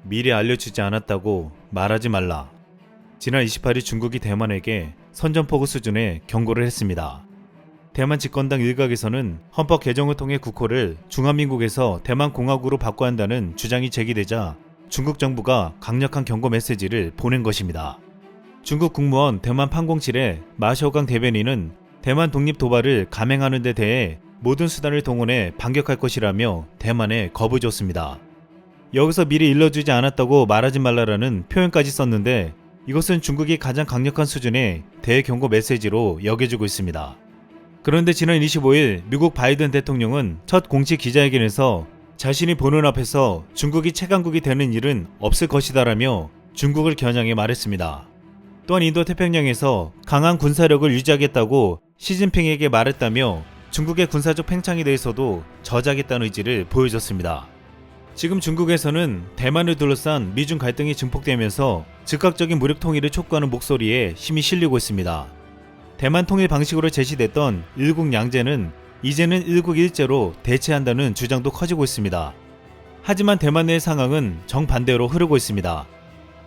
미리 알려주지 않았다고 말하지 말라. 지난 28일 중국이 대만에게 선전포고 수준의 경고를 했습니다. 대만 집권당 일각에서는 헌법 개정을 통해 국호를 중화민국에서 대만공화국으로 바꿔야 한다는 주장이 제기되자 중국 정부가 강력한 경고 메시지를 보낸 것입니다. 중국 국무원 대만 판공실의 마셔강 대변인은 대만 독립 도발을 감행하는 데 대해 모든 수단을 동원해 반격할 것이라며 대만에 겁을 줬습니다. 여기서 미리 일러주지 않았다고 말하지 말라라는 표현까지 썼는데 이것은 중국이 가장 강력한 수준의 대경고 메시지로 여겨지고 있습니다. 그런데 지난 25일 미국 바이든 대통령은 첫 공식 기자회견에서 자신이 보는 앞에서 중국이 최강국이 되는 일은 없을 것이다라며 중국을 겨냥해 말했습니다. 또한 인도 태평양에서 강한 군사력을 유지하겠다고 시진핑에게 말했다며 중국의 군사적 팽창에 대해서도 저지하겠다는 의지를 보여줬습니다. 지금 중국에서는 대만을 둘러싼 미중 갈등이 증폭되면서 즉각적인 무력 통일을 촉구하는 목소리에 힘이 실리고 있습니다. 대만 통일 방식으로 제시됐던 일국양제는 이제는 일국일제로 대체한다는 주장도 커지고 있습니다. 하지만 대만 내의 상황은 정반대로 흐르고 있습니다.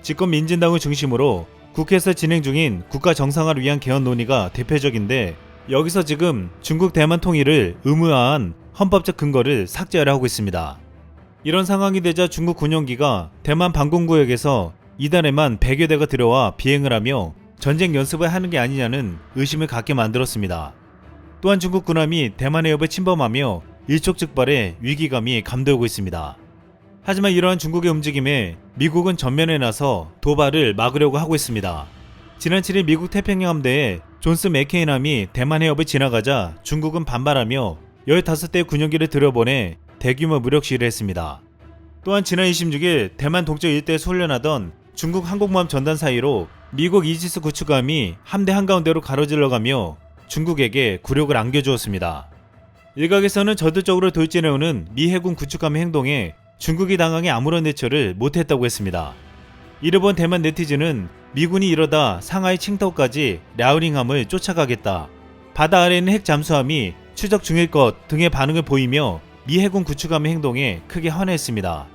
집권 민진당을 중심으로 국회에서 진행 중인 국가 정상화를 위한 개헌 논의가 대표적인데 여기서 지금 중국 대만 통일을 의무화한 헌법적 근거를 삭제하려 하고 있습니다. 이런 상황이 되자 중국 군용기가 대만 방공구역에서 이달에만 100여 대가 들어와 비행을 하며 전쟁 연습을 하는 게 아니냐는 의심을 갖게 만들었습니다. 또한 중국 군함이 대만 해협을 침범하며 일촉즉발의 위기감이 감돌고 있습니다. 하지만 이러한 중국의 움직임에 미국은 전면에 나서 도발을 막으려고 하고 있습니다. 지난 7일 미국 태평양 함대에 존스 맥케인함이 대만 해협을 지나가자 중국은 반발하며 15대의 군용기를 들여보내 대규모 무력 시위를 했습니다. 또한 지난 26일 대만 동쪽 일대에서 훈련하던 중국 항공모함 전단 사이로 미국 이지스 구축함이 함대 한가운데로 가로질러가며 중국에게 굴욕을 안겨주었습니다. 일각에서는 저들적으로 돌진해오는 미 해군 구축함의 행동에 중국이 당황해 아무런 대처를 못했다고 했습니다. 이를 본 대만 네티즌은 미군이 이러다 상하이 칭타오까지 랴오닝함을 쫓아가겠다. 바다 아래에 있는 핵 잠수함이 추적 중일 것 등의 반응을 보이며 미 해군 구축함의 행동에 크게 환호했습니다.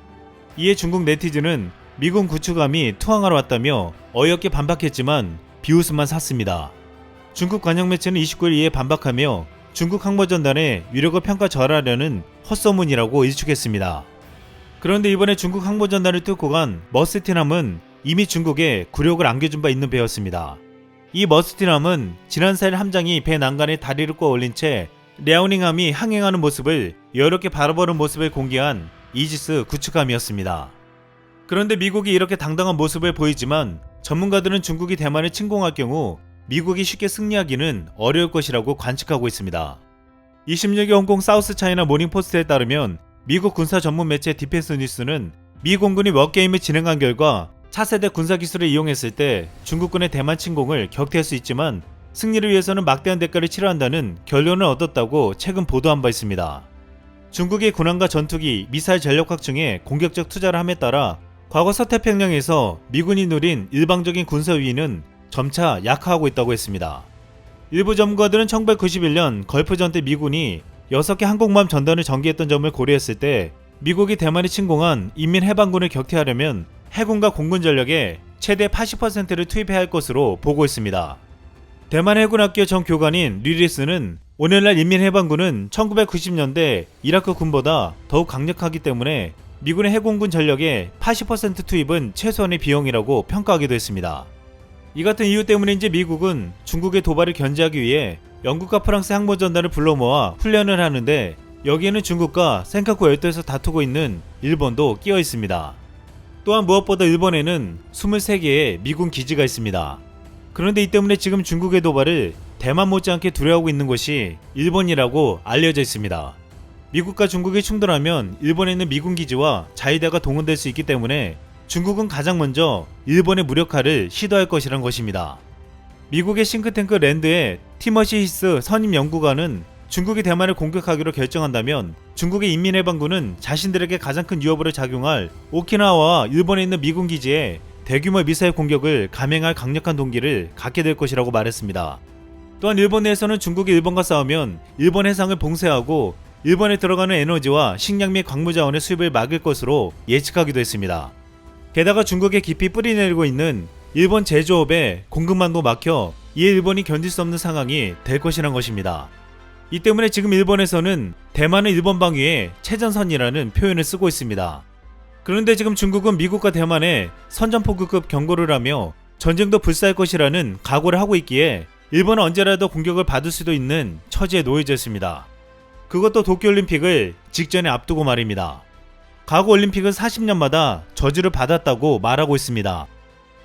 이에 중국 네티즌은 미군 구축함이 투항하러 왔다며 어이없게 반박했지만 비웃음만 샀습니다. 중국 관영 매체는 29일 이에 반박하며 중국 항모전단의 위력을 평가절하려는 헛소문이라고 일축했습니다. 그런데 이번에 중국 항모전단을 뚫고 간 머스틴함은 이미 중국에 굴욕을 안겨준 바 있는 배였습니다. 이 머스틴함은 지난 4일 함장이 배 난간에 다리를 꼬아 올린 채 랴오닝함이 항행하는 모습을 여롭게 바라보는 모습을 공개한 이지스 구축함이었습니다. 그런데 미국이 이렇게 당당한 모습을 보이지만 전문가들은 중국이 대만을 침공할 경우 미국이 쉽게 승리하기는 어려울 것이라고 관측하고 있습니다. 26일 홍콩 사우스 차이나 모닝포스트에 따르면 미국 군사 전문 매체 디펜스 뉴스는 미 공군이 워게임을 진행한 결과 차세대 군사기술을 이용했을 때 중국군의 대만 침공을 격퇴할 수 있지만 승리를 위해서는 막대한 대가를 치러한다는 결론을 얻었다고 최근 보도한 바 있습니다. 중국의 군함과 전투기, 미사일 전력 확충에 공격적 투자를 함에 따라 과거 서태평양에서 미군이 누린 일방적인 군사 우위는 점차 약화하고 있다고 했습니다. 일부 전문가들은 1991년 걸프전 때 미군이 6개 항공모함 전단을 전개했던 점을 고려했을 때 미국이 대만에 침공한 인민해방군을 격퇴하려면 해군과 공군 전력의 최대 80%를 투입해야 할 것으로 보고 있습니다. 대만 해군학교 전 교관인 류리스는 오늘날 인민해방군은 1990년대 이라크 군보다 더욱 강력하기 때문에 미군의 해공군 전력의 80% 투입은 최소한의 비용이라고 평가하기도 했습니다. 이 같은 이유 때문인지 미국은 중국의 도발을 견제하기 위해 영국과 프랑스 항모전단을 불러 모아 훈련을 하는데 여기에는 중국과 센카쿠 열도에서 다투고 있는 일본도 끼어 있습니다. 또한 무엇보다 일본에는 23개의 미군 기지가 있습니다. 그런데 이 때문에 지금 중국의 도발을 대만 못지않게 두려워하고 있는 것이 일본이라고 알려져 있습니다. 미국과 중국이 충돌하면 일본에 있는 미군 기지와 자위대가 동원될 수 있기 때문에 중국은 가장 먼저 일본의 무력화를 시도할 것이란 것입니다. 미국의 싱크탱크 랜드의 티머시 히스 선임 연구관은 중국이 대만을 공격하기로 결정한다면 중국의 인민해방군은 자신들에게 가장 큰 위협으로 작용할 오키나와와 일본에 있는 미군 기지에 대규모 미사일 공격을 감행할 강력한 동기를 갖게 될 것이라고 말했습니다. 또한 일본 내에서는 중국이 일본과 싸우면 일본 해상을 봉쇄하고 일본에 들어가는 에너지와 식량 및 광무 자원의 수입을 막을 것으로 예측하기도 했습니다. 게다가 중국에 깊이 뿌리내리고 있는 일본 제조업의 공급망도 막혀 이에 일본이 견딜 수 없는 상황이 될 것이란 것입니다. 이 때문에 지금 일본에서는 대만은 일본 방위에 최전선이라는 표현을 쓰고 있습니다. 그런데 지금 중국은 미국과 대만에 선전포고급 경고를 하며 전쟁도 불사할 것이라는 각오를 하고 있기에 일본은 언제라도 공격을 받을 수도 있는 처지에 놓여져 있습니다. 그것도 도쿄올림픽을 직전에 앞두고 말입니다. 과거 올림픽은 40년마다 저주를 받았다고 말하고 있습니다.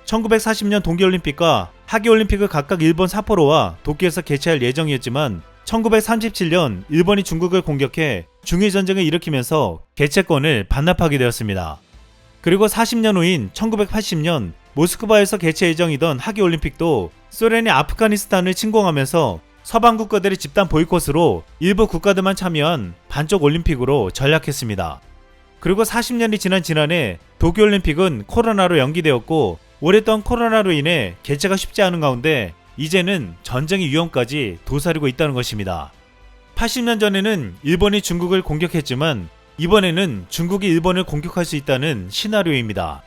1940년 동계올림픽과 하계올림픽을 각각 일본 삿포로와 도쿄에서 개최할 예정이었지만 1937년 일본이 중국을 공격해 중일전쟁을 일으키면서 개최권을 반납하게 되었습니다. 그리고 40년 후인 1980년 모스크바에서 개최 예정이던 하계올림픽도 소련이 아프가니스탄을 침공하면서 서방 국가들의 집단 보이콧으로 일부 국가들만 참여한 반쪽 올림픽으로 전락했습니다. 그리고 40년이 지난 지난해 도쿄올림픽은 코로나로 연기되었고 오랫동안 코로나로 인해 개최가 쉽지 않은 가운데 이제는 전쟁의 위험까지 도사리고 있다는 것입니다. 80년 전에는 일본이 중국을 공격했지만 이번에는 중국이 일본을 공격할 수 있다는 시나리오입니다.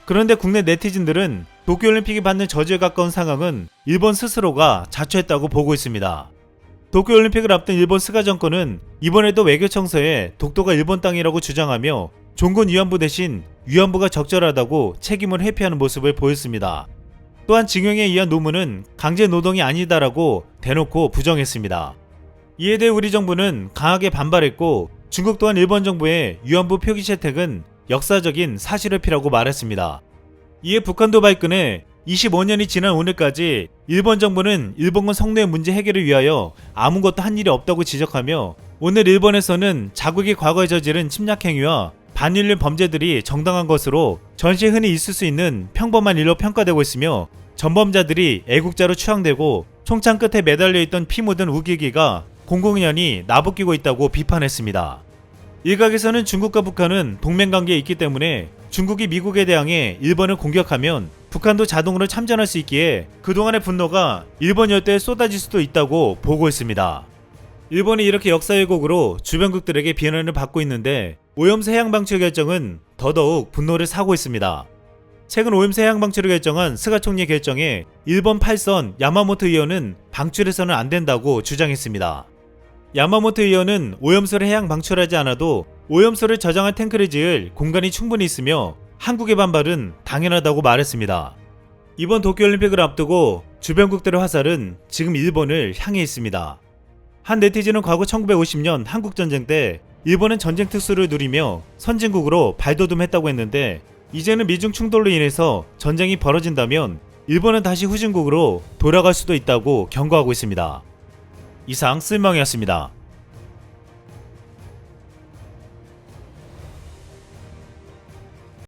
그런데 국내 네티즌들은 도쿄올림픽이 받는 저주에 가까운 상황은 일본 스스로가 자초했다고 보고 있습니다. 도쿄올림픽을 앞둔 일본 스가 정권은 이번에도 외교청서에 독도가 일본 땅이라고 주장하며 종군 위안부 대신 위안부가 적절하다고 책임을 회피하는 모습을 보였습니다. 또한 징용에 의한 노무는 강제 노동이 아니다라고 대놓고 부정했습니다. 이에 대해 우리 정부는 강하게 반발했고 중국 또한 일본 정부의 위안부 표기 채택은 역사적인 사실회피라고 말했습니다. 이에 북한도 발끈해 25년이 지난 오늘까지 일본 정부는 일본군 성노예 문제 해결을 위하여 아무것도 한 일이 없다고 지적하며 오늘 일본에서는 자국이 과거에 저지른 침략행위와 반인류 범죄들이 정당한 것으로 전시에 흔히 있을 수 있는 평범한 일로 평가되고 있으며 전범자들이 애국자로 추앙되고 총창 끝에 매달려 있던 피 묻은 우기기가 공공연히 나부끼고 있다고 비판했습니다. 일각에서는 중국과 북한은 동맹관계에 있기 때문에 중국이 미국에 대항해 일본을 공격하면 북한도 자동으로 참전할 수 있기에 그동안의 분노가 일본 열대에 쏟아질 수도 있다고 보고 있습니다. 일본이 이렇게 역사 왜곡으로 주변국들에게 비난을 받고 있는데 오염수 해양 방출 결정은 더더욱 분노를 사고 있습니다. 최근 오염수 해양 방출을 결정한 스가 총리의 결정에 일본 8선 야마모토 의원은 방출해서는 안 된다고 주장했습니다. 야마모토 의원은 오염수를 해양 방출하지 않아도 오염수를 저장할 탱크를 지을 공간이 충분히 있으며 한국의 반발은 당연하다고 말했습니다. 이번 도쿄올림픽을 앞두고 주변국들의 화살은 지금 일본을 향해 있습니다. 한 네티즌은 과거 1950년 한국전쟁 때 일본은 전쟁 특수를 누리며 선진국으로 발돋움했다고 했는데 이제는 미중 충돌로 인해서 전쟁이 벌어진다면 일본은 다시 후진국으로 돌아갈 수도 있다고 경고하고 있습니다. 이상 쓸멍이었습니다.